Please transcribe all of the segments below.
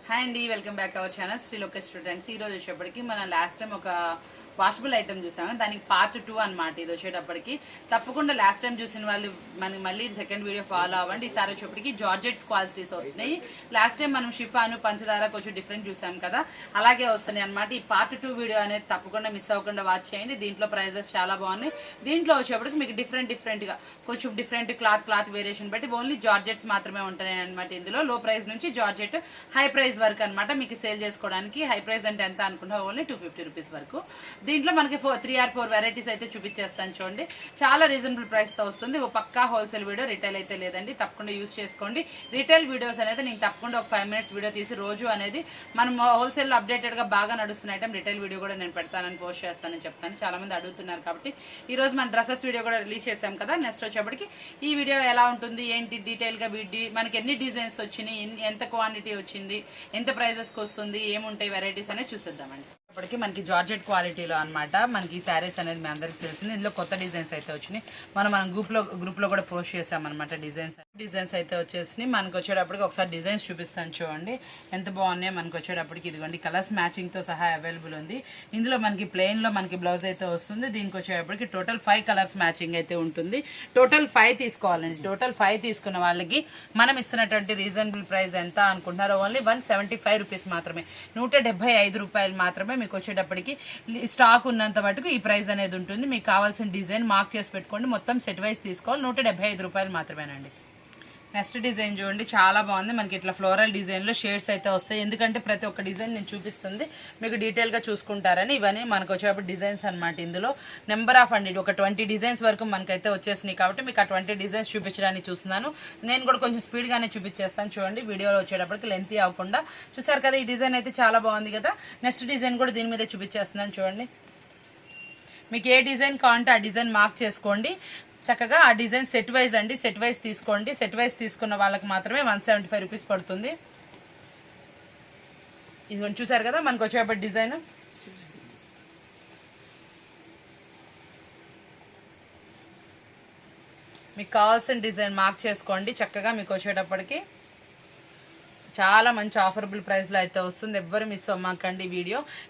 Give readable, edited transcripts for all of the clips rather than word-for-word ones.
Hi అండి, welcome back our channel Shri Lokesh students. ఈ రోజు వచ్చేటప్పటికి మనం లాస్ట్ టైం ఒక వాషబుల్ ఐటమ్ చూసాము, దానికి పార్ట్ 2 అనమాట. ఇది వచ్చేటప్పటికి తప్పకుండా లాస్ట్ టైం చూసిన వాళ్ళు మనకి మళ్ళీ సెకండ్ వీడియో ఫాలో అవ్వండి. ఈసారి వచ్చేప్పటికి జార్జెట్స్ క్వాలిటీస్ వస్తున్నాయి. లాస్ట్ టైం మనం షిఫాను పంచదార కొంచెం డిఫరెంట్ చూసాం కదా, అలాగే వస్తున్నాయి అనమాట. ఈ పార్ట్ 2 వీడియో అనేది తప్పకుండా మిస్ అవ్వకుండా వాచ్ చేయండి. దీంట్లో ప్రైజెస్ చాలా బాగున్నాయి. దీంట్లో వచ్చేప్పటికి మీకు డిఫరెంట్ గా కొంచెం డిఫరెంట్ క్లాత్ వేరియేషన్ బట్టి ఓన్లీ జార్జెట్స్ మాత్రమే ఉంటాయి అనమాట. ఇందులో లో ప్రైస్ నుంచి జార్జెట్ హై ప్రైస్ వరకు అనమాట. మీకు సేల్ చేసుకోవడానికి హై ప్రైస్ అంటే ఎంత అనుకుంటా, ఓన్లీ 250 రూపీస్ వరకు. దీంట్లో మనకి 3 or 4 వెరైటీస్ అయితే చూపించేస్తాను చూడండి. చాలా రీజనబుల్ ప్రైస్ తో వస్తుంది. ఒక పక్కా హోల్సేల్ వీడియో, రిటైల్ అయితే లేదండి. తప్పకుండా యూజ్ చేసుకోండి. రిటైల్ వీడియోస్ అనేది నేను తప్పకుండా ఒక 5 minutes వీడియో తీసి రోజు అనేది మనం హోల్సేల్ లో అప్డేటెడ్ గా బాగా నడుస్తున్న ఐటమ్ రిటైల్ వీడియో కూడా నేను పెడతానని పోస్ట్ చేస్తానని చెప్తాను. చాలా మంది అడుగుతున్నారు కాబట్టి ఈ రోజు మన డ్రెస్సెస్ వీడియో కూడా రిలీజ్ చేసాం కదా. నెక్స్ట్ వచ్చేప్పటికి ఈ వీడియో ఎలా ఉంటుంది ఏంటి డీటెయిల్ గా మనకి ఎన్ని డిజైన్స్ వచ్చినాయి, ఎంత క్వాంటిటీ వచ్చింది, ఎంత ప్రైజెస్ కి వస్తుంది, ఏముంటాయి వెరైటీస్ అనేది చూసేద్దామండి. ఇప్పటికి మనకి జార్జెట్ క్వాలిటీలో అనమాట. మనకి ఈ శారీస్ అనేది మీ అందరికి తెలిసింది. ఇందులో కొత్త డిజైన్స్ అయితే వచ్చినాయి. మనం గ్రూప్ లో కూడా పోస్ట్ చేసామన్నమాట. డిజైన్స్ అయితే వచ్చేసినాయి. మనకు వచ్చేటప్పటికి ఒకసారి డిజైన్స్ చూపిస్తాను చూడండి ఎంత బాగున్నాయి. మనకు వచ్చేటప్పటికి ఇదిగోండి కలర్స్ మ్యాచింగ్ తో సహా అవైలబుల్ ఉంది. ఇందులో మనకి ప్లెయిన్ లో మనకి బ్లౌజ్ అయితే వస్తుంది. దీనికి వచ్చేటప్పటికి టోటల్ 5 కలర్స్ మ్యాచింగ్ అయితే ఉంటుంది. టోటల్ 5 తీసుకోవాలండి. టోటల్ 5 తీసుకున్న వాళ్ళకి మనం ఇస్తున్నటువంటి రీజనబుల్ ప్రైస్ ఎంత అనుకుంటున్నారు, ఓన్లీ 175 రూపీస్ మాత్రమే. 175 రూపాయలు మాత్రమే. మీకు వచ్చేటప్పటికి స్టాక్ ఉన్నంత మటుకు ఈ ప్రైస్ అనేది ఉంటుంది. మీకు కావాల్సిన డిజైన్ మార్క్ చేసి పెట్టుకోండి. మొత్తం సెట్ వైజ్ తీసుకోవాలి. 175 రూపాయలు మాత్రమేనండి. నెక్స్ట్ డిజైన్ చూడండి, చాలా బాగుంది. మనకి ఇట్లా ఫ్లోరల్ డిజైన్ లో షేడ్స్ అయితే వస్తాయి. ఎందుకంటే ప్రతి ఒక్క డిజైన్ నేను చూపిస్తుంది మీకు డీటెయిల్ గా చూసుకుంటారని. ఇవన్నీ మనకు వచ్చేటప్పుడు డిజైన్స్ అనమాట. ఇందులో నెంబర్ ఆఫ్ అండి ఒక 20 డిజైన్స్ వరకు మనకైతే వచ్చేసినాయి. కాబట్టి మీకు ఆ 20 డిజైన్స్ చూపించడానికి చూస్తున్నాను. నేను కూడా కొంచెం స్పీడ్ గానే చూపించేస్తాను చూడండి. వీడియోలో వచ్చేటప్పటికి లెంతీ అవ్వకుండా. చూసారు కదా, ఈ డిజైన్ అయితే చాలా బాగుంది కదా. నెక్స్ట్ డిజైన్ కూడా దీని మీద చూపించేస్తున్నాను చూడండి. మీకు ఏ డిజైన్ కావాలంటే ఆ డిజైన్ మార్క్ చేసుకోండి. చక్కగా ఆ డిజైన్ సెట్ వైజ్ అండి. సెట్ వైజ్ తీసుకోండి. సెట్ వైజ్ తీసుకున్న వాళ్ళకి మాత్రమే 175 రూపీస్ పడుతుంది. ఇది చూసారు కదా మనకు వచ్చేటప్పుడు డిజైన్. మీకు కావాల్సిన డిజైన్ మార్క్ చేసుకోండి. చక్కగా మీకు వచ్చేటప్పటికి చాలా మంచి ఆఫరబుల్ ప్రైస్ లో అయితే వస్తుంది. ఎవ్వరు మిస్ అవ్వకండి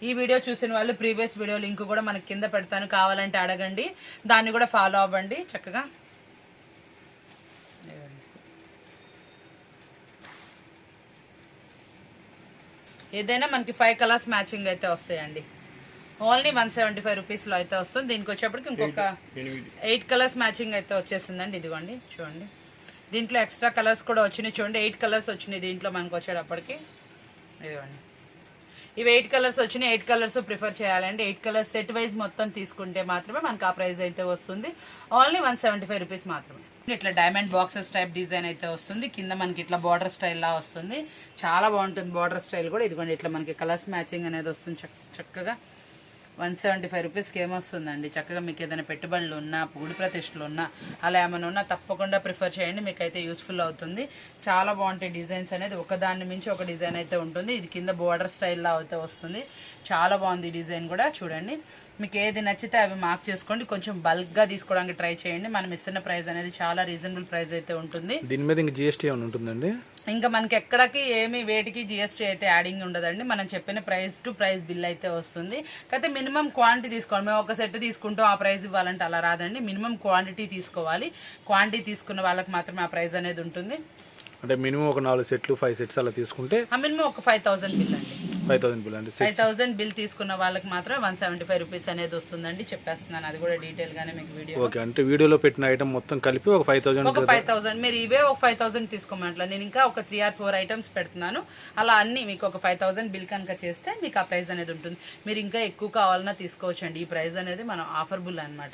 ఈ వీడియో చూసిన వాళ్ళు ప్రీవియస్ వీడియో లింక్ కూడా మనకి కింద పెడతాను, కావాలంటే అడగండి. దాన్ని కూడా ఫాలో అవ్వండి చక్కగా. ఏదైనా మనకి 5 కలర్స్ మ్యాచింగ్ అయితే వస్తాయండి. ఓన్లీ 175 రూపీస్ లో అయితే వస్తుంది. దీనికి వచ్చేప్పటికి ఇంకొక 8 కలర్స్ మ్యాచింగ్ అయితే వచ్చేసిందండి. ఇదిగోండి చూడండి. దీంట్లో ఎక్స్ట్రా కలర్స్ కూడా వచ్చినాయి చూడండి. 8 కలర్స్ వచ్చినాయి దీంట్లో మనకు వచ్చేటప్పటికి. ఇదిగోండి, ఇవి 8 కలర్స్ వచ్చినాయి. 8 కలర్స్ ప్రిఫర్ చేయాలండి. 8 కలర్స్ సెట్ వైజ్ మొత్తం తీసుకుంటే మాత్రమే మనకు ఆ ప్రైస్ అయితే వస్తుంది. ఓన్లీ 175 రూపీస్ మాత్రమే. ఇట్లా డైమండ్ బాక్సెస్ టైప్ డిజైన్ అయితే వస్తుంది. కింద మనకి ఇట్లా బార్డర్ స్టైల్ లా వస్తుంది. చాలా బాగుంటుంది బార్డర్ స్టైల్ కూడా. ఇదిగోండి ఇట్లా మనకి కలర్స్ మ్యాచింగ్ అనేది వస్తుంది చక్కగా. 175 రూపీస్కి ఏమొస్తుందండి. చక్కగా మీకు ఏదైనా పెట్టుబడులు ఉన్నా, గుడి ప్రతిష్టలు ఉన్నా, అలా ఏమైనా ఉన్నా తప్పకుండా ప్రిఫర్ చేయండి. మీకైతే యూస్ఫుల్ అవుతుంది. చాలా బాగుంటాయి డిజైన్స్ అనేది. ఒకదాన్ని మించి ఒక డిజైన్ అయితే ఉంటుంది. ఇది కింద బోర్డర్ స్టైల్లా అయితే వస్తుంది. చాలా బాగుంది డిజైన్ కూడా చూడండి. మీకు ఏది నచ్చితే అవి మార్క్ చేసుకోండి. కొంచెం బల్క్గా తీసుకోవడానికి ట్రై చేయండి. మనం ఇస్తున్న ప్రైస్ అనేది చాలా రీజనబుల్ ప్రైస్ అయితే ఉంటుంది. దీని మీద ఇంకా జిఎస్టీ ఏమైనా ఉంటుందండి? ఇంకా మనకి ఎక్కడికి ఏమి వేటికి జిఎస్టీ అయితే యాడింగ్ ఉండదండి. మనం చెప్పిన ప్రైస్ టు ప్రైస్ బిల్ అయితే వస్తుంది. కాకపోతే మినిమం క్వాంటిటీ తీసుకోవాలి. మేము ఒక సెట్ తీసుకుంటాం ఆ ప్రైస్ ఇవ్వాలంటే అలా రాదండి. మినిమం క్వాంటిటీ తీసుకోవాలి. క్వాంటిటీ తీసుకున్న వాళ్ళకి మాత్రమే ఆ ప్రైస్ అనేది ఉంటుంది. అంటే మినిమం ఒక 4 సెట్లు 5 సెట్స్ అలా తీసుకుంటే మినిమం ఒక 5000 బిల్ అండి. 5000 బిల్ అండి. 5000 బిల్ తీసుకున్న వాళ్ళకి మాత్రం 175 రూపీస్ అనేది వస్తుందండి. చెప్పేస్తున్నాను అది కూడా డీటెయిల్ గానే మీకు వీడియో. ఓకే, అంటే వీడియోలో పెట్టిన ఐటమ్ మొత్తం కలిపి ఒక 5000 మీరు ఇవే ఒక 5000 తీసుకోమంటారు. నేను ఇంకా ఒక 3 or 4 ఐటమ్స్ పెడుతున్నాను. అలా అన్ని మీకు ఒక 5000 బిల్ కనుక చేస్తే మీకు ఆ ప్రైస్ అనేది ఉంటుంది. మీరు ఇంకా ఎక్కువ కావాలన్నా తీసుకోవచ్చు అండి. ఈ ప్రైస్ అనేది మనం ఆఫర్బుల్ అనమాట.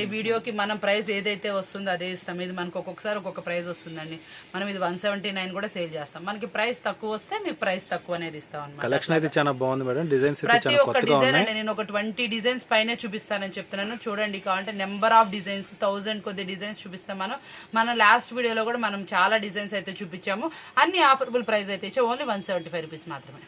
ఏ వీడియోకి మనం ప్రైస్ ఏదైతే వస్తుందో అదే ఇస్తాం. ఇది మనకు ఒక్కొక్కసారి ఒక్కొక్క ప్రైస్ వస్తుందండి. మనం ఇది 179 కూడా సేల్ చేస్తాం. మనకి ప్రైస్ తక్కువ వస్తే మీకు ప్రైస్ తక్కువ అనేది ఇస్తాం అనమాట. కలెక్షన్ అయితే చాలా బాగుంది మేడం. డిజైన్స్ ప్రతి ఒక్క డిజైన్ అండి నేను ఒక 20 డిజైన్స్ పైన చూపిస్తానని చెప్తున్నాను. చూడండి, కావాలంటే నెంబర్ ఆఫ్ డిజైన్స్ 1000 కొద్ది డిజైన్స్ చూపిస్తాం. మనం లాస్ట్ వీడియోలో కూడా మనం చాలా డిజైన్స్ అయితే చూపించాము. అన్ని ఆఫర్బుల్ ప్రైస్ అయితే ఓన్లీ 175 రూపీస్ మాత్రమే.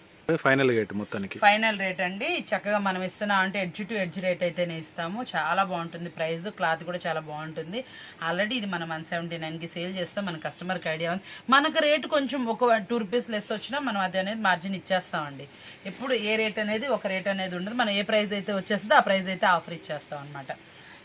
ఫైనల్ రేట్ మొత్తానికి ఫైనల్ రేట్ అండి. చక్కగా మనం ఇస్తున్నాం అంటే ఎడ్జ్ టు ఎడ్జ్ రేట్ అయితేనే ఇస్తాము. చాలా బాగుంటుంది ప్రైస్, క్లాత్ కూడా చాలా బాగుంటుంది. ఆల్రెడీ ఇది మనం 179కి సేల్ చేస్తాం. మన కస్టమర్కి ఐడియా ఉంది. మనకు రేటు కొంచెం ఒక 2 రూపీస్ లెస్ వచ్చినా మనం అది అనేది మార్జిన్ ఇచ్చేస్తామండి. ఎప్పుడు ఏ రేట్ అనేది ఒక రేట్ అనేది ఉండదు. మనం ఏ ప్రైస్ అయితే వచ్చేస్తుందో ఆ ప్రైస్ అయితే ఆఫర్ ఇచ్చేస్తాం అనమాట.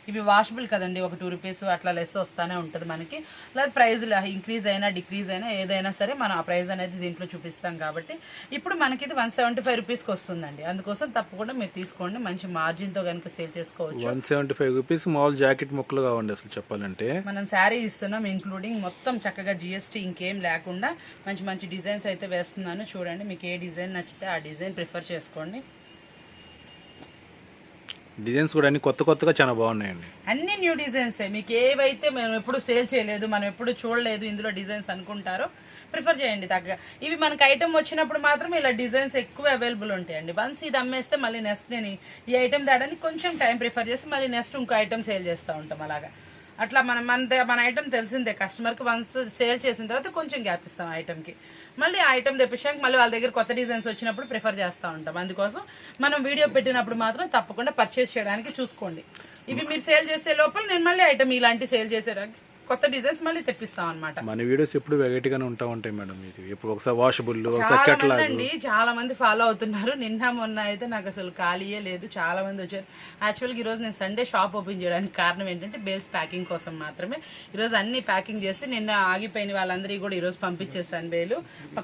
ఇవి వాషబుల్ కదండి, ఒక 2 రూపీస్ అట్లా లెస్ వస్తానే ఉంటుంది మనకి. లేదా ప్రైస్ ఇంక్రీజ్ అయినా డిక్రీజ్ అయినా ఏదైనా సరే మనం ఆ ప్రైస్ అనేది దీంట్లో చూపిస్తాం కాబట్టి ఇప్పుడు మనకి ఇది 175 రూపీస్కి వస్తుందండి. అందుకోసం తప్పకుండా మీరు తీసుకోండి, మంచి మార్జిన్తో కనుక సేల్ చేసుకోవచ్చు. 175 రూపీస్ మామూలు జాకెట్ ముక్కలు కావండి. అసలు చెప్పాలంటే మనం శారీ ఇస్తున్నాం ఇంక్లూడింగ్ మొత్తం చక్కగా జిఎస్టీ ఇంకేం లేకుండా మంచి మంచి డిజైన్స్ అయితే వేస్తున్నాను. చూడండి, మీకు ఏ డిజైన్ నచ్చితే ఆ డిజైన్ ప్రిఫర్ చేసుకోండి. డిజైన్స్ కూడా అన్ని కొత్తగా చాలా బాగున్నాయండి. అన్ని న్యూ డిజైన్సే. మీకు ఏవైతే మేము ఎప్పుడు సేల్ చేయలేదు, మనం ఎప్పుడు చూడలేదు ఇందులో డిజైన్స్ అనుకుంటారో ప్రిఫర్ చేయండి. తగ్గ ఇవి మనకి ఐటమ్ వచ్చినప్పుడు మాత్రం ఇలా డిజైన్స్ ఎక్కువ అవైలబుల్ ఉంటాయండి. వన్స్ ఇది అమ్మేస్తే మళ్ళీ నెక్స్ట్ నేను ఈ ఐటమ్ తేడానికి కొంచెం టైం ప్రిఫర్ చేసి మళ్ళీ నెక్స్ట్ ఇంకో ఐటమ్ సేల్ చేస్తూ ఉంటాం. అలాగా అట్లా మన ఐటమ్ తెలిసిందే కస్టమర్కి. వన్స్ సేల్ చేసిన తర్వాత కొంచెం గ్యాప్ ఇస్తాం ఐటమ్కి. మళ్ళీ ఆ ఐటమ్ తెప్పించడానికి మళ్ళీ వాళ్ళ దగ్గర కొత్త డిజైన్స్ వచ్చినప్పుడు ప్రిఫర్ చేస్తూ ఉంటాం. అందుకోసం మనం వీడియో పెట్టినప్పుడు మాత్రం తప్పకుండా పర్చేస్ చేయడానికి చూసుకోండి. ఇవి మీరు సేల్ చేసే లోపల నేను మళ్ళీ ఐటమ్ ఇలాంటి సేల్ చేసేడానికి కొత్త డిజైన్స్ మళ్ళీ తెప్పిస్తాం అనమాట. మన వీడియోస్ ఎప్పుడు వెరైటీగానే ఉంటాయి మేడం. ఇది ఎప్పుడు ఒకసారి వాషబుల్ అండి, చాలా మంది ఫాలో అవుతున్నారు. నిన్న మొన్న అయితే నాకు అసలు ఖాళీయే లేదు, చాలా మంది వచ్చారు. యాక్చువల్గా ఈ రోజు నేను సండే షాప్ ఓపెన్ చేయడానికి కారణం ఏంటంటే బేల్స్ ప్యాకింగ్ కోసం మాత్రమే. ఈరోజు అన్ని ప్యాకింగ్ చేసి నిన్న ఆగిపోయిన వాళ్ళందరికీ కూడా ఈరోజు పంపించేస్తాను. బేలు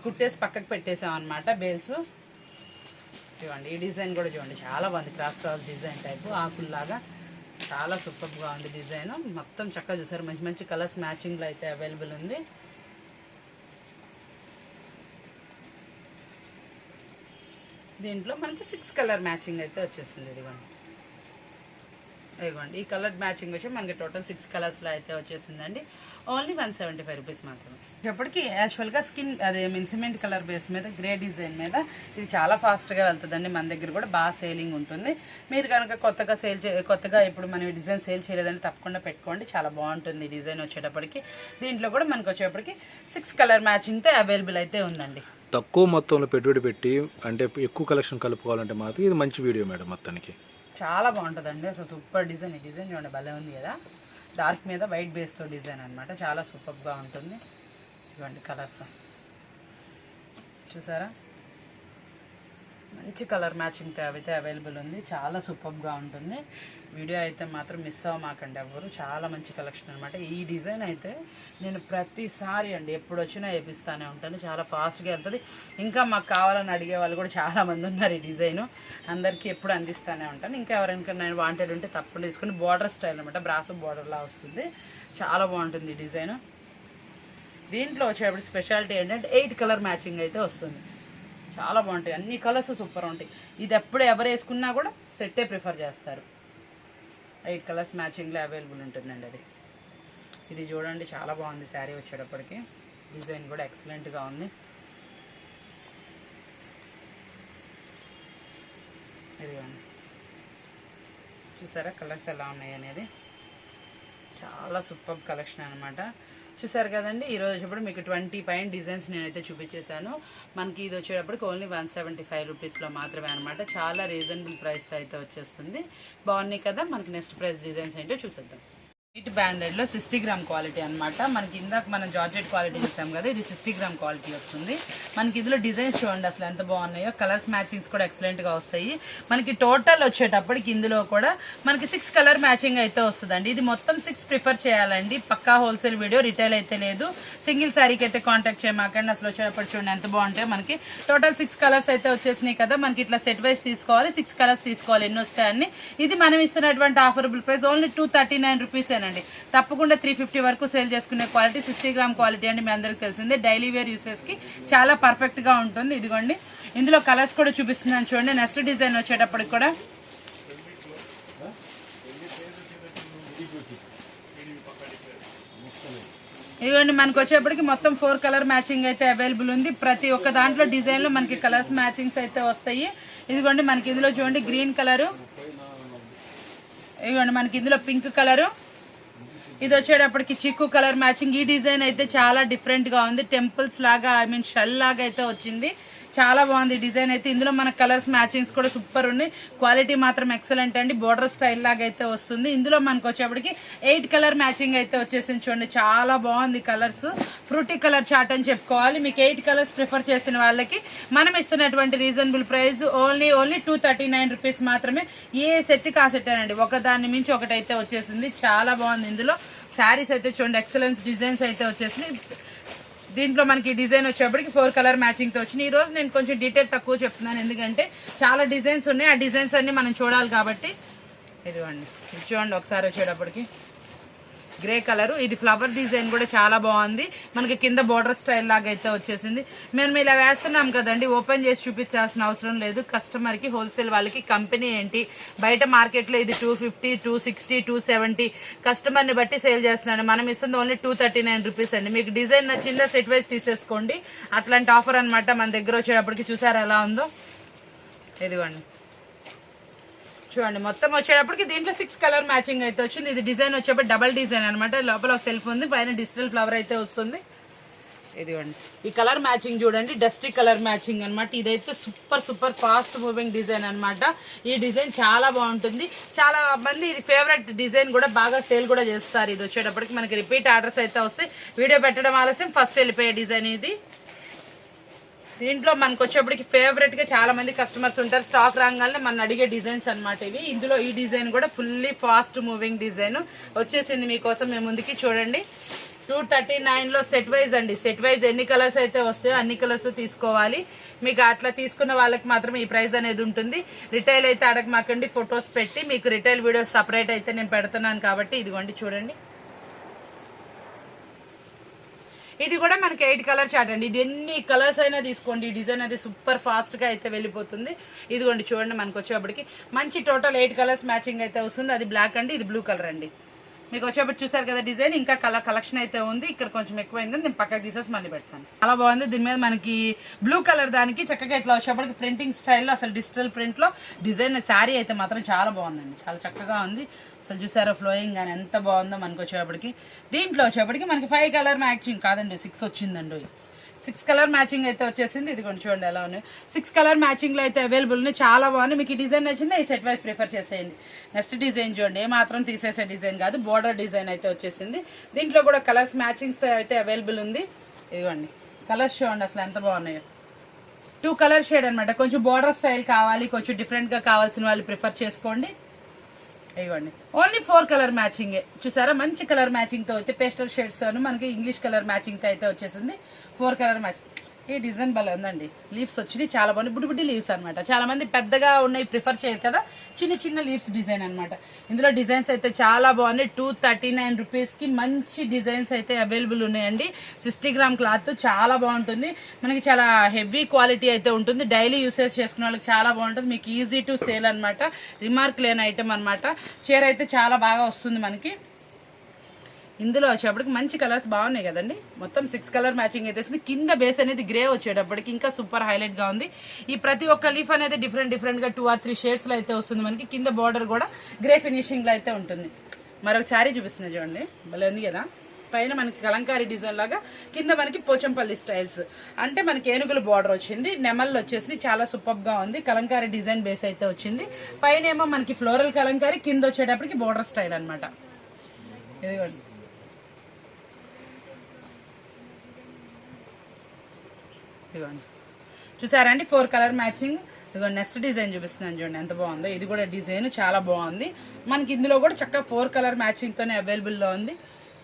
కుట్టేసి పక్కకు పెట్టేసాం అనమాట. బేల్స్ చూడండి, ఈ డిజైన్ కూడా చూడండి, చాలా బాగుంది. క్రాస్ డిజైన్ టైపు ఆకుల్లాగా చాలా సూపర్గా ఉంది డిజైన్. మొత్తం చక్కగా చూసారు, మంచి మంచి కలర్స్ మ్యాచింగ్లో అయితే అవైలబుల్ ఉంది. దీంట్లో మనకి 6 కలర్ మ్యాచింగ్ అయితే వచ్చేసింది. ఇదిగోండి ఈ కలర్ మ్యాచింగ్ వచ్చి మనకి టోటల్ 6 కలర్స్లో అయితే వచ్చేసిందండి. ఓన్లీ 175 రూపీస్ మాత్రమే. ఇప్పటికి యాక్చువల్గా స్కిన్ అదే సిమెంట్ కలర్ బేస్ మీద గ్రే డిజైన్ మీద ఇది చాలా ఫాస్ట్గా వెళ్తుందండి. మన దగ్గర కూడా బాగా సేలింగ్ ఉంటుంది. మీరు కనుక కొత్తగా ఇప్పుడు మనం డిజైన్ సేల్ చేయలేదని తప్పకుండా పెట్టుకోండి, చాలా బాగుంటుంది డిజైన్ వచ్చేటప్పటికి. దీంట్లో కూడా మనకు వచ్చేటప్పటికి 6 కలర్ మ్యాచింగ్తో అవైలబుల్ అయితే ఉందండి. తక్కువ మొత్తంలో పెట్టుబడి పెట్టి అంటే ఎక్కువ కలెక్షన్ కలుపుకోవాలంటే మాత్రం ఇది మంచి వీడియో మేడం. మొత్తానికి చాలా బాగుంటుందండి. అసలు సూపర్ డిజైన్. ఈ డిజైన్ చూడండి, భలే ఉంది కదా. డార్క్ మీద వైట్ బేస్తో డిజైన్ అనమాట. చాలా సూపర్గా ఉంటుంది. ఇవ్వండి కలర్స్ చూసారా, మంచి కలర్ మ్యాచింగ్ అయితే అవైలబుల్ ఉంది. చాలా సూపర్గా ఉంటుంది. వీడియో అయితే మాత్రం మిస్ అవ్వమాకండి ఎవ్వరు. చాలా మంచి కలెక్షన్ అనమాట. ఈ డిజైన్ అయితే నేను ప్రతిసారి అండి ఎప్పుడు వచ్చినా వేపిస్తానే ఉంటాను. చాలా ఫాస్ట్గా వెళ్తుంది. ఇంకా మాకు కావాలని అడిగే వాళ్ళు కూడా చాలా మంది ఉన్నారు. ఈ డిజైన్ అందరికీ ఎప్పుడు అందిస్తూనే ఉంటాను. ఇంకా ఎవరైనా నేను వాంటెడ్ ఉంటే తప్పకుండా తీసుకుని బార్డర్ స్టైల్ అనమాట, బ్రాసో బార్డర్లా వస్తుంది. చాలా బాగుంటుంది ఈ డిజైన్. దీంట్లో వచ్చేటప్పుడు స్పెషాలిటీ ఏంటంటే 8 కలర్ మ్యాచింగ్ అయితే వస్తుంది. చాలా బాగుంటాయి, అన్ని కలర్స్ సూపర్ ఉంటాయి. ఇది ఎప్పుడు ఎవరు వేసుకున్నా కూడా సెట్టే ప్రిఫర్ చేస్తారు. 8 కలర్స్ మ్యాచింగ్లో అవైలబుల్ ఉంటుందండి. అది ఇది చూడండి, చాలా బాగుంది శారీ వచ్చేటప్పటికి. డిజైన్ కూడా ఎక్సలెంట్గా ఉంది. ఇదిగోండి చూసారా కలర్స్ ఎలా ఉన్నాయి అనేది. చాలా సూపర్ కలెక్షన్ అనమాట. చూసారు కదండి. ఈరోజు వచ్చేప్పుడు మీకు 20 పైన డిజైన్స్ నేనైతే చూపించేశాను. మనకి ఇది వచ్చేటప్పటికి ఓన్లీ 175 రూపీస్లో మాత్రమే అనమాట. చాలా రీజనబుల్ ప్రైస్తో అయితే వచ్చేస్తుంది. బాగున్నాయి కదా. మనకి నెక్స్ట్ ప్రైస్ డిజైన్స్ ఏంటో చూసేద్దాం. వైట్ బ్యాండెడ్లో 60 గ్రామ్ క్వాలిటీ అనమాట. మనకి ఇందాక మనం జార్జెట్ క్వాలిటీ చూసాం కదా, ఇది 60 గ్రామ్ క్వాలిటీ వస్తుంది. మనకి ఇందులో డిజైన్స్ చూడండి అసలు ఎంత బాగున్నాయో. కలర్స్ మ్యాచింగ్స్ కూడా ఎక్సలెంట్గా వస్తాయి. మనకి టోటల్ వచ్చేటప్పటికి ఇందులో కూడా మనకి 6 కలర్ మ్యాచింగ్ అయితే వస్తుందండి. ఇది మొత్తం 6 ప్రిఫర్ చేయాలండి. పక్కా హోల్సేల్ వీడియో, రిటైల్ అయితే లేదు. సింగిల్ శారీకి అయితే కాంటాక్ట్ చేయమాకండి. అసలు వచ్చేటప్పుడు చూడండి ఎంత బాగుంటాయి. మనకి టోటల్ 6 కలర్స్ అయితే వచ్చేసినాయి కదా. మనకి ఇట్లా సెట్ వైజ్ తీసుకోవాలి, 6 కలర్స్ తీసుకోవాలి. ఎన్ని వస్తాయని. ఇది మనం ఇస్తున్నటువంటి ఆఫరబుల్ ప్రైస్ ఓన్లీ 239 రూపీస్. తప్పకుండా 350 వరకు సేల్ చేసుకునే క్వాలిటీ 60 గ్రామ్ క్వాలిటీ అండి. మీ అందరికి తెలిసిందే. డైలీ వేర్ యూసెస్ కి చాలా పర్ఫెక్ట్ గా ఉంటుంది. ఇదిగోండి ఇందులో కలర్స్ కూడా చూపిస్తున్నాను చూడండి. నెక్స్ట్ డిజైన్ వచ్చేటప్పటికి కూడా ఇదిగోండి మనకు వచ్చేప్పటికి మొత్తం 4 కలర్ మ్యాచింగ్ అయితే అవైలబుల్ ఉంది. ప్రతి ఒక్క దాంట్లో డిజైన్ లో మనకి కలర్స్ మ్యాచింగ్స్ అయితే వస్తాయి. ఇదిగోండి మనకి ఇందులో చూడండి గ్రీన్ కలరు, ఇదిగోండి మనకి ఇందులో పింక్ కలరు, ఇది వచ్చేటప్పటికి చిక్కు కలర్ మ్యాచింగ్. ఈ డిజైన్ అయితే చాలా డిఫరెంట్ గా ఉంది. టెంపుల్స్ లాగా షెల్ లాగా అయితే వచ్చింది. చాలా బాగుంది డిజైన్ అయితే. ఇందులో మన కలర్స్ మ్యాచింగ్స్ కూడా సూపర్ ఉన్నాయి. క్వాలిటీ మాత్రం ఎక్సలెంట్ అండి. బోర్డర్ స్టైల్ లాగా అయితే వస్తుంది. ఇందులో మనకు వచ్చేప్పటికి 8 కలర్ మ్యాచింగ్ అయితే వచ్చేసింది. చూడండి చాలా బాగుంది కలర్స్. ఫ్రూటీ కలర్ చార్ట్ అని చెప్పుకోవాలి. మీకు 8 కలర్స్ ప్రిఫర్ చేసిన వాళ్ళకి మనం ఇస్తున్నటువంటి రీజనబుల్ ప్రైస్ ఓన్లీ 239 రూపీస్ మాత్రమే. ఏ సెట్ కా సెట్ అండి, ఒకదాన్ని మించి ఒకటైతే వచ్చేసింది. చాలా బాగుంది. ఇందులో శారీస్ అయితే చూడండి ఎక్సలెన్స్ డిజైన్స్ అయితే వచ్చేసింది. దీంట్లో మనకి డిజైన్ వచ్చేప్పటికి 4 కలర్ మ్యాచింగ్ తో వచ్చింది. ఈ రోజు నేను కొంచెం డీటెయిల్ తక్కువ చెప్తున్నాను, ఎందుకంటే చాలా డిజైన్స్ ఉన్నాయి. ఆ డిజైన్స్ అన్ని మనం చూడాలి కాబట్టి. ఇదిగోండి ఇది చూడండి ఒకసారి వచ్చేటప్పటికి గ్రే కలర్. ఇది ఫ్లవర్ డిజైన్ కూడా చాలా బాగుంది. మనకి కింద బోర్డర్ స్టైల్ లాగా అయితే వచ్చేసింది. మేము ఇలా వేస్తున్నాం కదండి, ఓపెన్ చేసి చూపించాల్సిన అవసరం లేదు. కస్టమర్ కి హోల్సేల్ వాళ్ళకి కంపెనీ ఏంటి, బయట మార్కెట్ లో ఇది 250, 260, 270 కస్టమర్ ని బట్టి సేల్ చేస్తున్నాను. మనం ఇస్తుంది ఓన్లీ 239 రూపీస్ అండి. మీకు డిజైన్ నచ్చిందా సెట్ వైజ్ తీసేసుకోండి. అట్లాంటి ఆఫర్ అనమాట. మన దగ్గర వచ్చేటప్పటికి చూసారా ఎలా ఉందో. ఇదిగోండి చూడండి మొత్తం వచ్చేటప్పటికి దీంట్లో 6 కలర్ మ్యాచింగ్ అయితే వచ్చింది. ఇది డిజైన్ వచ్చేటప్పుడు డబల్ డిజైన్ అనమాట. లోపల ఒక సెల్ఫ్ ఉంది, పైన డిజిటల్ ఫ్లవర్ అయితే వస్తుంది. ఇదిగోండి ఈ కలర్ మ్యాచింగ్ చూడండి, డస్టీ కలర్ మ్యాచింగ్ అనమాట. ఇదైతే సూపర్ ఫాస్ట్ మూవింగ్ డిజైన్ అనమాట. ఈ డిజైన్ చాలా బాగుంటుంది. చాలా మంది ఇది ఫేవరెట్ డిజైన్ కూడా, బాగా సేల్ కూడా చేస్తారు. ఇది వచ్చేటప్పటికి మనకి రిపీట్ ఆర్డర్స్ అయితే వస్తాయి. వీడియో పెట్టడం ఆలస్యం, ఫస్ట్ వెళ్ళిపోయే డిజైన్ ఇది. దీంట్లో మనకు వచ్చేప్పటికి ఫేవరెట్ గా చాలా మంది కస్టమర్స్ ఉంటారు. స్టాక్ రాగానే మన అడిగే డిజైన్స్ అనమాట ఇవి. ఇందులో ఈ డిజైన్ కూడా ఫుల్లీ ఫాస్ట్ మూవింగ్ డిజైన్ వచ్చేసింది మీకోసం మేము ముందుకి. చూడండి 239 లో సెట్ వైజ్ అండి. సెట్ వైజ్ ఎన్ని కలర్స్ అయితే వస్తాయో అన్ని కలర్స్ తీసుకోవాలి. మీకు అట్లా తీసుకున్న వాళ్ళకి మాత్రమే ఈ ప్రైస్ అనేది ఉంటుంది. రిటైల్ అయితే అడగమాకండి, ఫొటోస్ పెట్టి మీకు రిటైల్ వీడియోస్ సపరేట్ అయితే నేను పెడుతున్నాను కాబట్టి. ఇదిగోండి చూడండి ఇది కూడా మనకి 8 కలర్ చార్ట్ అండి. ఇది ఎన్ని కలర్స్ అయినా తీసుకోండి. ఈ డిజైన్ అయితే సూపర్ ఫాస్ట్ గా అయితే వెళ్ళిపోతుంది. ఇదిగోండి చూడండి మనకు వచ్చేప్పటికి మంచి టోటల్ 8 కలర్స్ మ్యాచింగ్ అయితే వస్తుంది. అది బ్లాక్ అండి, ఇది బ్లూ కలర్ అండి. మీకు వచ్చేప్పటి చూసారు కదా డిజైన్. ఇంకా కలెక్షన్ అయితే ఉంది. ఇక్కడ కొంచెం ఎక్కువైంది, నేను పక్కకు తీసేసి మళ్ళీ పెడతాను. చాలా బాగుంది. దీని మీద మనకి బ్లూ కలర్ దానికి చక్కగా ఇట్లా వచ్చేప్పటికి ప్రింటింగ్ స్టైల్లో అసలు డిజిటల్ ప్రింట్ లో డిజైన్. శారీ అయితే మాత్రం చాలా బాగుందండి, చాలా చక్కగా ఉంది. అసలు చూసారా ఫ్లోయింగ్ కానీ ఎంత బాగుందో. మనకు వచ్చేప్పటికి దీంట్లో వచ్చేప్పటికి మనకి 5 కలర్ మ్యాచింగ్ కాదండి, 6 వచ్చిందండి. 6 కలర్ మ్యాచింగ్ అయితే వచ్చేసింది. ఇది కొంచెం చూడండి ఎలా ఉన్నాయి. 6 కలర్ మ్యాచింగ్ లో అయితే అవైలబుల్ ఉన్నాయి. చాలా బాగుంది. మీకు ఈ డిజైన్ నచ్చిందా ఈ సెట్ వైజ్ ప్రిఫర్ చేసేయండి. నెక్స్ట్ డిజైన్ చూడండి, ఏ మాత్రం తీసేసే డిజైన్ కాదు, బోర్డర్ డిజైన్ అయితే వచ్చేసింది. దీంట్లో కూడా కలర్స్ మ్యాచింగ్స్ తో అయితే అవైలబుల్ ఉంది. ఇదిగోండి కలర్స్ చూడండి అసలు ఎంత బాగున్నాయో. 2 కలర్ షేడ్ అనమాట. కొంచెం బోర్డర్ స్టైల్ కావాలి, కొంచెం డిఫరెంట్ గా కావాల్సిన వాళ్ళు ప్రిఫర్ చేసుకోండి. ఇవ్వండి ఓన్లీ 4 కలర్ మ్యాచింగే. చూసారా మంచి కలర్ మ్యాచింగ్ తో అయితే పేస్టల్ షేడ్స్ అని మనకి ఇంగ్లీష్ కలర్ మ్యాచింగ్ తో అయితే వచ్చేసింది. 4 కలర్ మ్యాచింగ్. ఈ డిజైన్ భలే ఉందండి. లీవ్స్ వచ్చినాయి చాలా బాగుంది. బుడ్డి లీవ్స్ అనమాట. చాలా మంది పెద్దగా ఉన్నాయి ప్రిఫర్ చేయరు కదా, చిన్న లీవ్స్ డిజైన్ అనమాట. ఇందులో డిజైన్స్ అయితే చాలా బాగున్నాయి. 239 రూపీస్ కి మంచి డిజైన్స్ అయితే అవైలబుల్ ఉన్నాయండి. 60 గ్రామ్ క్లాత్ చాలా బాగుంటుంది. మనకి చాలా హెవీ క్వాలిటీ అయితే ఉంటుంది. డైలీ యూసేజ్ చేసుకునే వాళ్ళకి చాలా బాగుంటుంది. మీకు ఈజీ టు సేల్ అనమాట. రిమార్క్ లేని ఐటమ్ అనమాట. చీర అయితే చాలా బాగా వస్తుంది మనకి. ఇందులో వచ్చేటప్పటికి మంచి కలర్స్ బాగున్నాయి కదండి. మొత్తం 6 కలర్ మ్యాచింగ్ అయితే వస్తుంది. కింద బేస్ అనేది గ్రే వచ్చేటప్పటికి ఇంకా సూపర్ హైలైట్ గా ఉంది. ఈ ప్రతి ఒక్క లీఫ్ అనేది డిఫరెంట్ గా 2 or 3 షేడ్స్ లో అయితే వస్తుంది మనకి. కింద బార్డర్ కూడా గ్రే ఫినిషింగ్ లో అయితే ఉంటుంది. మరొక శారీ చూపిస్తుంది చూడండి, భలే ఉంది కదా. పైన మనకి కలంకారీ డిజైన్ లాగా, కింద మనకి పోచంపల్లి స్టైల్స్ అంటే మనకి ఏనుగుల బార్డర్ వచ్చింది. నెమళ్ళు వచ్చేసి చాలా సూపర్ గా ఉంది. కలంకారీ డిజైన్ బేస్ అయితే వచ్చింది. పైన ఏమో మనకి ఫ్లోరల్ కలంకారీ, కింద వచ్చేటప్పటికి బార్డర్ స్టైల్ అనమాట. ఇదిగోండి ఇదిగోండి చూసారా అండి 4 కలర్ మ్యాచింగ్. ఇదిగో నెక్స్ట్ డిజైన్ చూపిస్తున్నాను చూడండి ఎంత బాగుందో. ఇది కూడా డిజైన్ చాలా బాగుంది. మనకి ఇందులో కూడా చక్కగా 4 కలర్ మ్యాచింగ్ తోనే అవైలబుల్ లో ఉంది.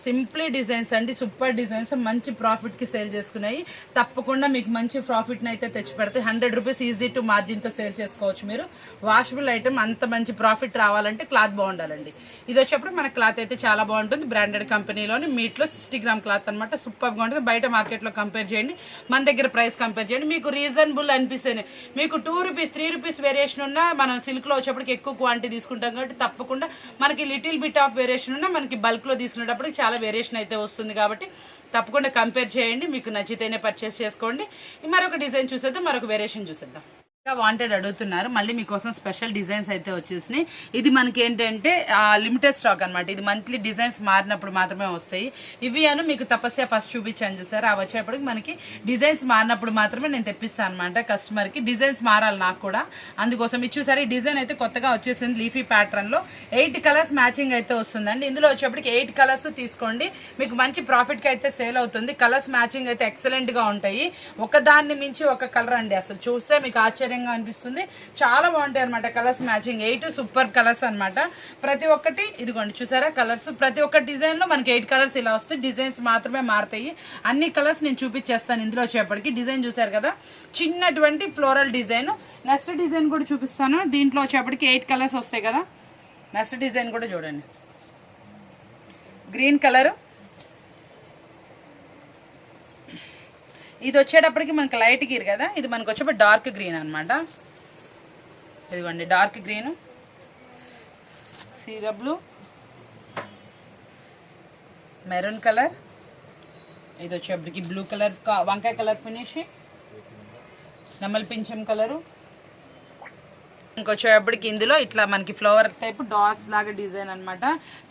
సింప్లీ డిజైన్స్ అండి, సూపర్ డిజైన్స్. మంచి ప్రాఫిట్ కి సేల్ చేసుకున్నాయి. తప్పకుండా మీకు మంచి ప్రాఫిట్ అయితే తెచ్చి పెడతాయి. 100 రూపీస్ ఈజీ టు మార్జిన్ తో సేల్ చేసుకోవచ్చు మీరు. వాషబుల్ ఐటమ్, అంత మంచి ప్రాఫిట్ రావాలంటే క్లాత్ బాగుండాలండి. ఇది వచ్చేప్పుడు మన క్లాత్ అయితే చాలా బాగుంటుంది. బ్రాండెడ్ కంపెనీలోని మీట్ లో 60 గ్రామ్ క్లాత్ అనమాట. సూపర్ గా ఉంటుంది. బయట మార్కెట్ లో కంపేర్ చేయండి, మన దగ్గర ప్రైస్ కంపేర్ చేయండి. మీకు రీజనబుల్ అనిపిస్తేనే. మీకు 2 రూపీస్ 3 రూపీస్ వేరియేషన్ ఉన్నా మనం సిల్క్ లో వచ్చేప్పటికి ఎక్కువ క్వాంటిటీ తీసుకుంటాం కాబట్టి తప్పకుండా మనకి లిటిల్ బిట్ ఆఫ్ వేరియేషన్ ఉన్నా మనకి బల్క్ లో తీసుకునేటప్పుడు చాలా వేరియేషన్ అయితే వస్తుంది కాబట్టి తప్పకుండా కంపేర్ చేయండి. మీకు నచ్చితేనే పర్చేస్ చేసుకోండి. మరొక డిజైన్ చూసేద్దాం, మరొక వేరియేషన్ చూసేద్దాం. వాంటెడ్ అడుగుతున్నారు. మళ్ళీ మీకోసం స్పెషల్ డిజైన్స్ అయితే వచ్చేసినాయి. ఇది మనకి ఏంటంటే లిమిటెడ్ స్టాక్ అనమాట. ఇది మంత్లీ డిజైన్స్ మారినప్పుడు మాత్రమే వస్తాయి. ఇవి మీకు తపస్య ఫస్ట్ చూపించాను చూసారు. ఆ వచ్చేప్పటికి మనకి డిజైన్స్ మారినప్పుడు మాత్రమే నేను తెప్పిస్తాను అనమాట కస్టమర్ కి. డిజైన్స్ మారాలి నాకు కూడా, అందుకోసం ఇది చూసారు. ఈ డిజైన్ అయితే కొత్తగా వచ్చేసింది లీఫీ ప్యాటర్న్ లో. 8 కలర్స్ మ్యాచింగ్ అయితే వస్తుందండి. ఇందులో వచ్చేప్పటికి 8 కలర్స్ తీసుకోండి, మీకు మంచి ప్రాఫిట్ కి అయితే సేల్ అవుతుంది. కలర్స్ మ్యాచింగ్ అయితే ఎక్సలెంట్ గా ఉంటాయి. ఒకదాన్ని మించి ఒక కలర్ అండి, అసలు చూస్తే మీకు ఆశ్చర్యంగా అనిపిస్తుంది. చాలా బాగుంటాయి అనమాట కలర్స్ మ్యాచింగ్. 8 సూపర్ కలర్స్ అనమాట. ప్రతి ఒక్కటి ఇదిగోండి చూసారా కలర్స్. ప్రతి ఒక్క డిజైన్ లో మనకి 8 కలర్స్ ఇలా వస్తాయి. డిజైన్స్ మాత్రమే మారుతాయి. అన్ని కలర్స్ నేను చూపించేస్తాను. ఇందులో వచ్చేప్పటికి డిజైన్ చూసారు కదా, చిన్నటువంటి ఫ్లోరల్ డిజైన్. నెక్స్ట్ డిజైన్ కూడా చూపిస్తాను. దీంట్లో వచ్చేప్పటికి 8 కలర్స్ వస్తాయి కదా. నెక్స్ట్ డిజైన్ కూడా చూడండి, గ్రీన్ కలర్. ఇది వచ్చేటప్పటికి మనకి లైట్ గ్రీన్ కదా, ఇది మనకు వచ్చేప్పుడు డార్క్ గ్రీన్ అనమాట. ఇదిగోండి డార్క్ గ్రీన్, సీరా బ్లూ, మెరూన్ కలర్. ఇది వచ్చేప్పటికి బ్లూ కలర్, వంకాయ కలర్ ఫినిష్, నెమలి పింఛం కలరు. ఇంకొచ్చేటప్పటికి ఇందులో ఇట్లా మనకి ఫ్లవర్ టైప్ డాట్స్ లాగా డిజైన్ అనమాట.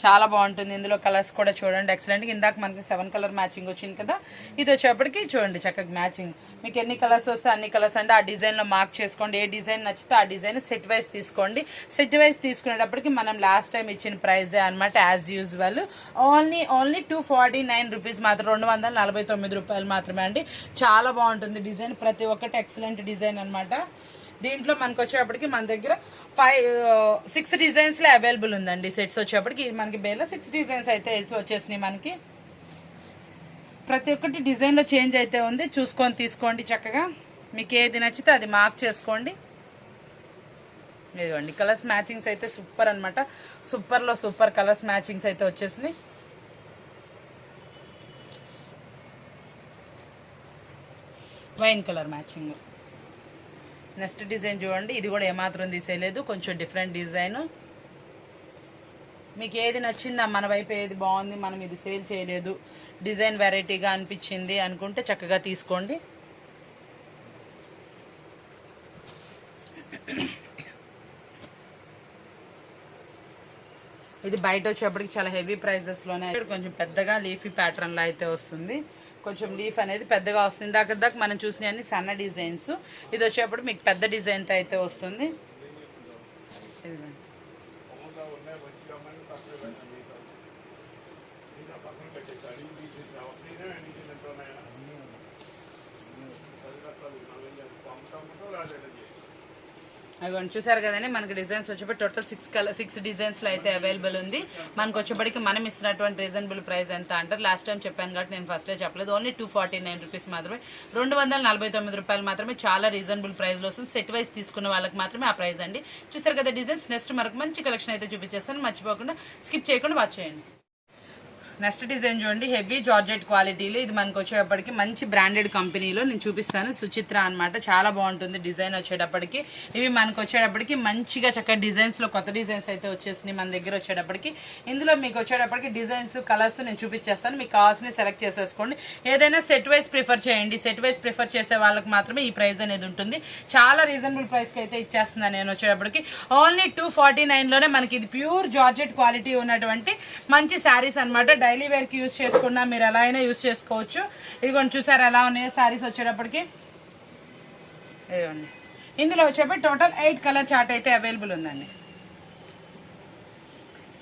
చాలా బాగుంటుంది. ఇందులో కలర్స్ కూడా చూడండి ఎక్సలెంట్. ఇందాక మనకి 7 కలర్ మ్యాచింగ్ వచ్చింది కదా, ఇది వచ్చేప్పటికి చూడండి చక్కగా మ్యాచింగ్. మీకు ఎన్ని కలర్స్ వస్తే అన్ని కలర్స్ అంటే ఆ డిజైన్లో మార్క్ చేసుకోండి. ఏ డిజైన్ నచ్చితే ఆ డిజైన్ సెట్ వైజ్ తీసుకోండి. సెట్ వైజ్ తీసుకునేటప్పటికి మనం లాస్ట్ టైం ఇచ్చిన ప్రైజే అనమాట యాజ్ యూజువల్. ఓన్లీ 249 రూపీస్ మాత్రం, 249 రూపాయలు మాత్రమే అండి. చాలా బాగుంటుంది డిజైన్, ప్రతి ఒక్కటి ఎక్సలెంట్ డిజైన్ అనమాట. దీంట్లో మనకు వచ్చేప్పటికి మన దగ్గర 6 డిజైన్స్లో అవైలబుల్ ఉందండి. సెట్స్ వచ్చేప్పటికి మనకి బేలో 6 డిజైన్స్ అయితే వచ్చేసినాయి మనకి. ప్రతి ఒక్కటి డిజైన్లో చేంజ్ అయితే ఉంది, చూసుకొని తీసుకోండి చక్కగా. మీకు ఏది నచ్చితే అది మార్క్ చేసుకోండి. ఇదిగోండి కలర్స్ మ్యాచింగ్స్ అయితే సూపర్ అనమాట. సూపర్లో సూపర్ కలర్స్ మ్యాచింగ్స్ అయితే వచ్చేసినాయి. Wine colour matching. Next design చూడండి, ఇది కూడా ఏమాత్రం తీసేయలేదు, కొంచెం డిఫరెంట్ డిజైన్. మీకు ఏది నచ్చిందా, మన వైపు ఏది బాగుంది, మనం ఇది సేల్ చేయలేదు, డిజైన్ వెరైటీగా అనిపించింది అనుకుంటే చక్కగా తీసుకోండి. ఇది బయట వచ్చేప్పటికి చాలా హెవీ ప్రైజెస్లోనే, కొంచెం పెద్దగా లీఫీ ప్యాటర్న్లో అయితే వస్తుంది. కొంచెం లీఫ్ అనేది పెద్దగా వస్తుంది. అక్కడ దాకా మనం చూసిన అన్ని సన్న డిజైన్స్. ఇది వచ్చేప్పుడు మీకు పెద్ద డిజైన్తో అయితే వస్తుంది. అవి చూసారు కదండి, మనకి డిజైన్స్ వచ్చేప్పటి టోటల్ 6 డిజైన్స్లో అయితే అవైలబుల్ ఉంది. మనకు వచ్చేప్పటికి మనం ఇస్తున్నటువంటి రీజనబుల్ ప్రైస్ ఎంత అంటారు, లాస్ట్ టైం చెప్పాను కాబట్టి నేను ఫస్టే చెప్పలేదు. ఓన్లీ 249 రూపీస్ మాత్రమే, 249 రూపాయలు మాత్రమే. చాలా రీజనబుల్ ప్రైస్లో వస్తుంది. సెట్ వైజ్ తీసుకున్న వాళ్ళకి మాత్రమే ఆ ప్రైస్ అండి. చూసారు కదా డిజైన్స్. నెక్స్ట్ మనకు మంచి కలెక్షన్ అయితే చూపించేస్తాను, మర్చిపోకుండా స్కిప్ చేయకుండా వాచ్ చేయండి. నెక్స్ట్ డిజైన్ చూడండి, హెవీ జార్జెట్ క్వాలిటీలో. ఇది మనకు వచ్చేటప్పటికి మంచి బ్రాండెడ్ కంపెనీలో నేను చూపిస్తాను. సుచిత్ర అనమాట, చాలా బాగుంటుంది డిజైన్ వచ్చేటప్పటికి. ఇవి మనకు వచ్చేటప్పటికి మంచిగా చక్కగా డిజైన్స్లో కొత్త డిజైన్స్ అయితే వచ్చేసినాయి మన దగ్గర వచ్చేటప్పటికి. ఇందులో మీకు వచ్చేటప్పటికి డిజైన్స్ కలర్స్ నేను చూపించేస్తాను, మీకు కావాల్సినవి సెలెక్ట్ చేసేసుకోండి. ఏదైనా సెట్ వైజ్ ప్రిఫర్ చేయండి. సెట్ వైజ్ ప్రిఫర్ చేసే వాళ్ళకి మాత్రమే ఈ ప్రైస్ అనేది ఉంటుంది. చాలా రీజనబుల్ ప్రైస్కి అయితే ఇచ్చేస్తున్నాను నేను వచ్చేటప్పటికి. ఓన్లీ 249లోనే మనకి ఇది ప్యూర్ జార్జెట్ క్వాలిటీ ఉన్నటువంటి మంచి శారీస్ అనమాట. డైలీ వేర్కి యూజ్ చేసుకున్నా మీరు ఎలా అయినా యూజ్ చేసుకోవచ్చు. ఇదిగోండి చూసారు ఎలా ఉన్నాయో శారీస్ వచ్చేటప్పటికి. ఇదిగోండి ఇందులో వచ్చేప్పటికి టోటల్ 8 కలర్ చార్ట్ అయితే అవైలబుల్ ఉందండి.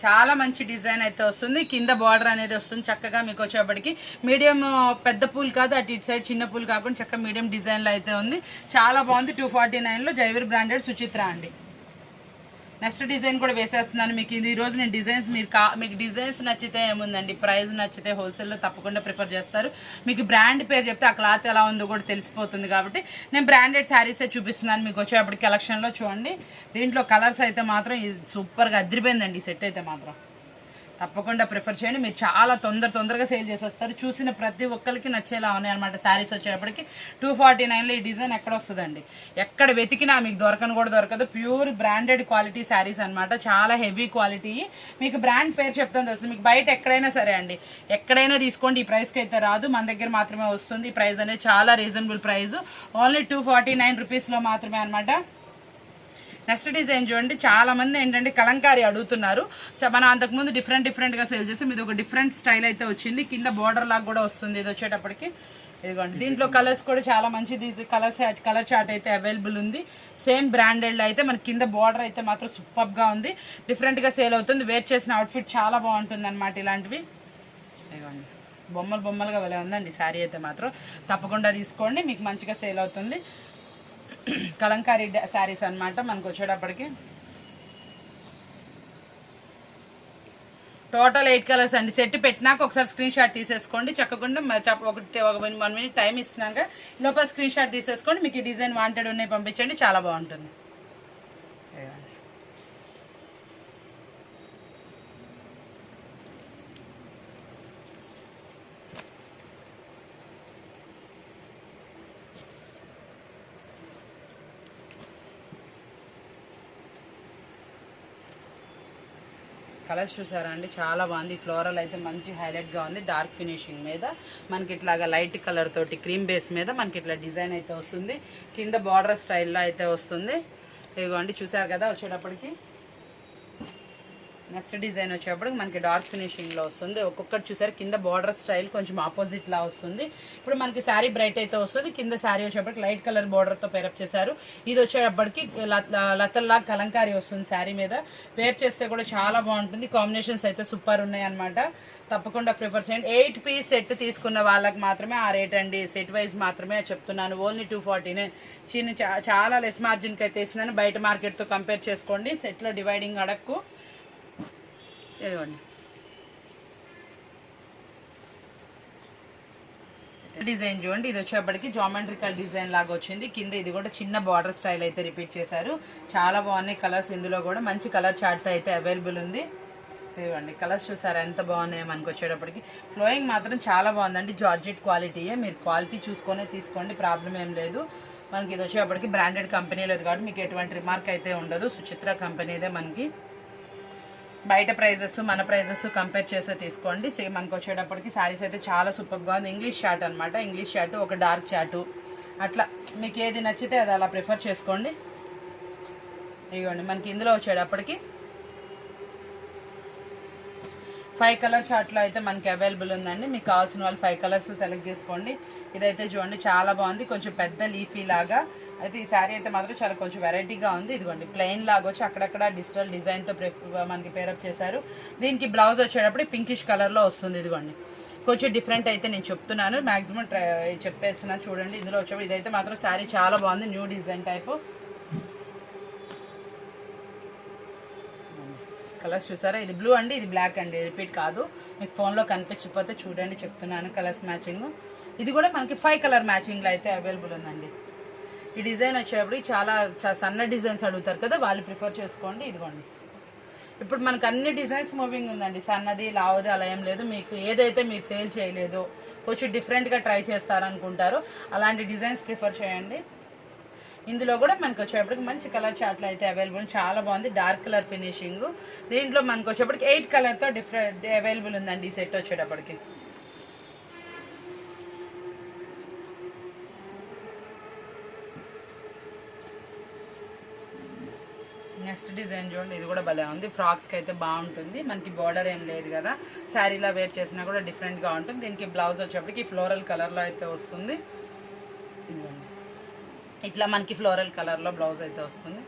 చాలా మంచి డిజైన్ అయితే వస్తుంది. కింద బార్డర్ అనేది వస్తుంది చక్కగా. మీకు వచ్చేప్పటికి మీడియం పెద్ద పూల్ కాదు, అటు ఇటు సైడ్ చిన్న పూల్ కాకుండా చక్కగా మీడియం డిజైన్లో అయితే ఉంది. చాలా బాగుంది. 249లో జైవీర్ బ్రాండెడ్ సుచిత్ర అండి. నెక్స్ట్ డిజైన్ కూడా వేసేస్తున్నాను మీకు. ఇది ఈరోజు నేను డిజైన్స్ మీకు డిజైన్స్ నచ్చితే ఏముందండి, ప్రైస్ నచ్చితే హోల్సేల్లో తప్పకుండా ప్రిఫర్ చేస్తారు. మీకు బ్రాండ్ పేరు చెప్తే ఆ క్లాత్ ఎలా ఉందో కూడా తెలిసిపోతుంది కాబట్టి నేను బ్రాండెడ్ శారీసే చూపిస్తున్నాను మీకు వచ్చేప్పటికి కలెక్షన్లో. చూడండి దీంట్లో కలర్స్ అయితే మాత్రం సూపర్గా అదిరిపోయిందండి. సెట్ అయితే మాత్రం తప్పకుండా ప్రిఫర్ చేయండి. మీరు చాలా తొందరగా సేల్ చేసేస్తారు. చూసిన ప్రతి ఒక్కరికి నచ్చేలా ఉన్నాయి అనమాట. శారీస్ వచ్చేటప్పటికి 249లో ఈ డిజైన్ ఎక్కడ వస్తుందండి, ఎక్కడ వెతికినా మీకు దొరకను కూడా దొరకదు. ప్యూర్ బ్రాండెడ్ క్వాలిటీ శారీస్ అనమాట, చాలా హెవీ క్వాలిటీ. మీకు బ్రాండ్ పేరు చెప్తాను వస్తుంది. మీకు బయట ఎక్కడైనా సరే అండి, ఎక్కడైనా తీసుకోండి, ఈ ప్రైస్కి అయితే రాదు, మన దగ్గర మాత్రమే వస్తుంది. ఈ ప్రైస్ అనేది చాలా రీజనబుల్ ప్రైస్, ఓన్లీ 249 రూపీస్లో మాత్రమే అనమాట. నెక్స్ట్ డిజైన్ చూడండి, చాలా మంది ఏంటంటే కలంకారీ అడుగుతున్నారు. మనం అంతకుముందు డిఫరెంట్గా సేల్ చేసి ఇది ఒక డిఫరెంట్ స్టైల్ అయితే వచ్చింది. కింద బార్డర్ లాగా కూడా వస్తుంది ఇది వచ్చేటప్పటికి. ఇదిగోండి, దీంట్లో కలర్స్ కూడా చాలా మంచిది. కలర్ చార్ట్ అయితే అవైలబుల్ ఉంది. సేమ్ బ్రాండెడ్లో అయితే మనకి కింద బార్డర్ అయితే మాత్రం సూపర్గా ఉంది, డిఫరెంట్గా సేల్ అవుతుంది. వేర్ చేసిన అవుట్ఫిట్ చాలా బాగుంటుంది అనమాట. ఇలాంటివి ఇదిగోండి, బొమ్మలుగా వెళ్ళే ఉందండి శారీ అయితే మాత్రం. తప్పకుండా తీసుకోండి, మీకు మంచిగా సేల్ అవుతుంది. కలంకారీ శారీస్ అనమాట. మనకు వచ్చేటప్పటికి టోటల్ 8 కలర్స్ అండి. సెట్ పెట్టినాక ఒకసారి స్క్రీన్ షాట్ తీసేసుకోండి. చక్కకుండా 1 మినిట్ టైం ఇస్తున్నాక లోపల స్క్రీన్ షాట్ తీసేసుకోండి. మీకు ఈ డిజైన్ వాంటెడ్ ఉన్నాయి పంపించండి, చాలా బాగుంటుంది. కలర్స్ చూసారా అండి, చాలా బాగుంది. ఫ్లోరల్ అయితే మంచి హైలైట్గా ఉంది. డార్క్ ఫినిషింగ్ మీద మనకి ఇట్లాగా లైట్ కలర్ తోటి క్రీమ్ బేస్ మీద మనకి ఇట్లా డిజైన్ అయితే వస్తుంది. కింద బార్డర్ స్టైల్లో అయితే వస్తుంది. ఇదిగోండి, చూసారు కదా. వచ్చేటప్పటికి నెక్స్ట్ డిజైన్ వచ్చేటప్పటికి మనకి డార్క్ ఫినిషింగ్లో వస్తుంది. ఒక్కొక్కటి చూసారు, కింద బార్డర్ స్టైల్ కొంచెం ఆపోజిట్ లా వస్తుంది. ఇప్పుడు మనకి శారీ బ్రైట్ అయితే వస్తుంది. కింద శారీ వచ్చేటప్పటికి లైట్ కలర్ బార్డర్తో పేరప్ చేశారు. ఇది వచ్చేటప్పటికి లతల్లా కలంకారీ వస్తుంది శారీ మీద. వేర్ చేస్తే కూడా చాలా బాగుంటుంది. కాంబినేషన్స్ అయితే సూపర్ ఉన్నాయి అనమాట. తప్పకుండా ప్రిఫర్ చేయండి. 8 పీస్ సెట్ తీసుకున్న వాళ్ళకి మాత్రమే ఆ రేట్ అండి. సెట్ వైజ్ మాత్రమే చెప్తున్నాను. ఓన్లీ 249. చాలా లెస్ మార్జిన్కి అయితే ఇస్తున్నాను. బయట మార్కెట్తో కంపేర్ చేసుకోండి. సెట్లో డివైడింగ్ అడక్కు. ఇదిగోండి, డిజైన్ చూడండి. ఇది వచ్చేప్పటికి జామెట్రికల్ డిజైన్ లాగా వచ్చింది. కింద ఇది కూడా చిన్న బార్డర్ స్టైల్ అయితే రిపీట్ చేశారు. చాలా బాగున్నాయి కలర్స్. ఇందులో కూడా మంచి కలర్ చార్ట్ అయితే అవైలబుల్ ఉంది. ఇదిగోండి, కలర్స్ చూసారా ఎంత బాగున్నాయి. మనకు వచ్చేటప్పటికి ఫ్లోయింగ్ మాత్రం చాలా బాగుందండి. జార్జెట్ క్వాలిటీయే, మీరు క్వాలిటీ చూసుకొనే తీసుకోండి, ప్రాబ్లం ఏం లేదు. మనకి ఇది వచ్చేప్పటికి బ్రాండెడ్ కంపెనీ లేదు కాబట్టి మీకు ఎటువంటి రిమార్క్ అయితే ఉండదు. సుచిత్ర కంపెనీదే. మనకి బయట ప్రైజెస్ మన ప్రైజెస్ కంపేర్ చేస్తే తీసుకోండి. సేమ్ మనకు వచ్చేటప్పటికి శారీస్ అయితే చాలా సూపర్గా ఉంది. ఇంగ్లీష్ షార్ట్ అనమాట. ఇంగ్లీష్ షార్ట్, ఒక డార్క్ షార్టు, అట్లా మీకు ఏది నచ్చితే అది అలా ప్రిఫర్ చేసుకోండి. ఇదిగోండి, మనకి ఇందులో వచ్చేటప్పటికి 5 కలర్ చార్ట్లో అయితే మనకి అవైలబుల్ ఉందండి. మీకు కావాల్సిన వాళ్ళు 5 కలర్స్ సెలెక్ట్ చేసుకోండి. ఇదైతే చూడండి, చాలా బాగుంది. కొంచెం పెద్ద లీఫీ లాగా అయితే ఈ శారీ అయితే మాత్రం చాలా కొంచెం వెరైటీగా ఉంది. ఇదిగోండి, ప్లెయిన్ లాగా వచ్చి అక్కడక్కడ డిజిటల్ డిజైన్తో మనకి పేరప్ చేశారు. దీనికి బ్లౌజ్ వచ్చేటప్పుడు పింకిష్ కలర్లో వస్తుంది. ఇదిగోండి, కొంచెం డిఫరెంట్ అయితే నేను చెప్తున్నాను, మ్యాక్సిమం చెప్పేస్తున్నాను. చూడండి, ఇందులో వచ్చేప్పుడు ఇదైతే మాత్రం శారీ చాలా బాగుంది. New design type. కలర్స్ చూసారా, ఇది బ్లూ అండి, ఇది బ్లాక్ అండి, రిపీట్ కాదు. మీకు ఫోన్లో కనిపించకపోతే చూడండి, చెప్తున్నాను కలర్స్ మ్యాచింగ్. ఇది కూడా మనకి 5 కలర్ మ్యాచింగ్లో అయితే అవైలబుల్ ఉందండి. ఈ డిజైన్ వచ్చేటప్పుడు చాలా సన్న డిజైన్స్ అడుగుతారు కదా, వాళ్ళు ప్రిఫర్ చేసుకోండి. ఇదిగోండి, ఇప్పుడు మనకు అన్ని డిజైన్స్ మూవింగ్ ఉందండి. సన్నది లావుది అలా ఏం లేదు. మీకు ఏదైతే మీరు సేల్ చేయలేదో, కొంచెం డిఫరెంట్గా ట్రై చేస్తారనుకుంటారో అలాంటి డిజైన్స్ ప్రిఫర్ చేయండి. ఇందులో కూడా మనకు వచ్చేటప్పటికి మంచి కలర్ చార్ట్లు అయితే అవైలబుల్, చాలా బాగుంది. Dark colour finishing. దీంట్లో మనకు వచ్చేటప్పటికి 8 కలర్తో డిఫరెంట్ అవైలబుల్ ఉందండి ఈ సెట్ వచ్చేటప్పటికి. నెక్స్ట్ డిజైన్ చూడండి, ఇది కూడా భలే ఉంది. ఫ్రాక్స్కి అయితే బాగుంటుంది. మనకి బార్డర్ ఏం లేదు కదా, శారీలా వేర్ చేసినా కూడా డిఫరెంట్గా ఉంటుంది. దీనికి బ్లౌజ్ వచ్చేప్పటికి ఫ్లోరల్ కలర్లో అయితే వస్తుంది. ఇట్లా మనకి ఫ్లోరల్ కలర్లో బ్లౌజ్ అయితే వస్తుంది.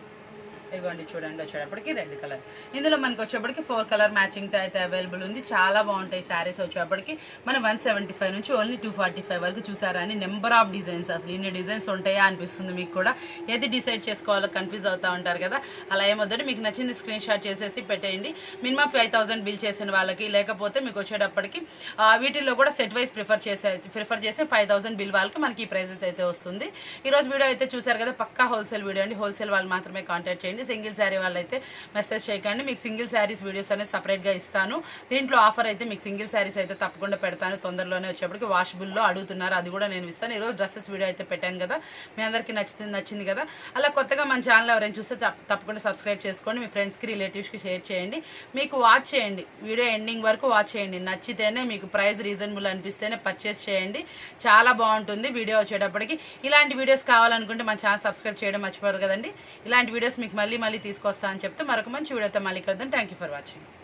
ఇదిగోండి చూడండి, వచ్చేటప్పటికి రెడ్ కలర్. ఇందులో మనకి వచ్చేప్పటికి 4 కలర్ మ్యాచింగ్తో అయితే అవైలబుల్ ఉంది. చాలా బాగుంటాయి శారీస్. వచ్చేప్పటికి మనం 175 నుంచి ఓన్లీ 245 వరకు చూసారా అని నెంబర్ ఆఫ్ డిజైన్స్. అసలు ఇన్ని డిజైన్స్ ఉంటాయా అనిపిస్తుంది మీకు కూడా. ఏది డిసైడ్ చేసుకోవాలో కన్ఫ్యూజ్ అవుతూ ఉంటారు కదా, అలా ఏమొద్దండి. మీకు నచ్చింది స్క్రీన్ షాట్ చేసేసి పెట్టేయండి. మినిమం 5000 బిల్ చేసిన వాళ్ళకి, లేకపోతే మీకు వచ్చేటప్పటికి వీటిల్లో కూడా సెట్ వైజ్ ప్రిఫర్ చేసి 5000 బిల్ వాళ్ళకి మనకి ఈ ప్రైజెస్ అయితే వస్తుంది. ఈరోజు వీడియో అయితే చూసారు కదా, పక్కా హోల్సేల్ వీడియో అండి. హోల్సేల్ వాళ్ళు మాత్రమే కాంటాక్ట్ చేయండి. చేయండి. సింగిల్ శారీ వాళ్ళైతే మెసేజ్ చేయకండి. మీకు సింగిల్ శారీస్ వీడియోస్ అనేది సపరేట్గా ఇస్తాను. దీంట్లో ఆఫర్ అయితే మీకు సింగిల్ శారీస్ అయితే తప్పకుండా పెడతాను. తొందరలోనే వచ్చేప్పటికి వాషబుల్లో అడుగుతున్నారు, అది కూడా నేను ఇస్తాను. ఈరోజు డ్రెస్సెస్ వీడియో అయితే పెట్టాను కదా, మీ అందరికీ నచ్చింది కదా. అలా కొత్తగా మన ఛానల్ ఎవరైనా చూస్తే తప్పకుండా సబ్స్క్రైబ్ చేసుకోండి. మీ ఫ్రెండ్స్కి రిలేటివ్స్కి షేర్ చేయండి. మీకు వాచ్ చేయండి, వీడియో ఎండింగ్ వరకు వాచ్ చేయండి. నచ్చితేనే మీకు ప్రైస్ రీజనబుల్ అనిపిస్తేనే పర్చేస్ చేయండి. చాలా బాగుంటుంది వీడియో వచ్చేటప్పటికి. ఇలాంటి వీడియోస్ కావాలనుకుంటే మన ఛానల్ సబ్స్క్రైబ్ చేయడం మర్చిపోరు కదండి. ఇలాంటి వీడియోస్ మీకు మళ్ళీ తీసుకొస్తా అని చెప్తే మరొక మంచి వీడియోతో మళ్ళీ కలుద్దాం. Thank you for watching.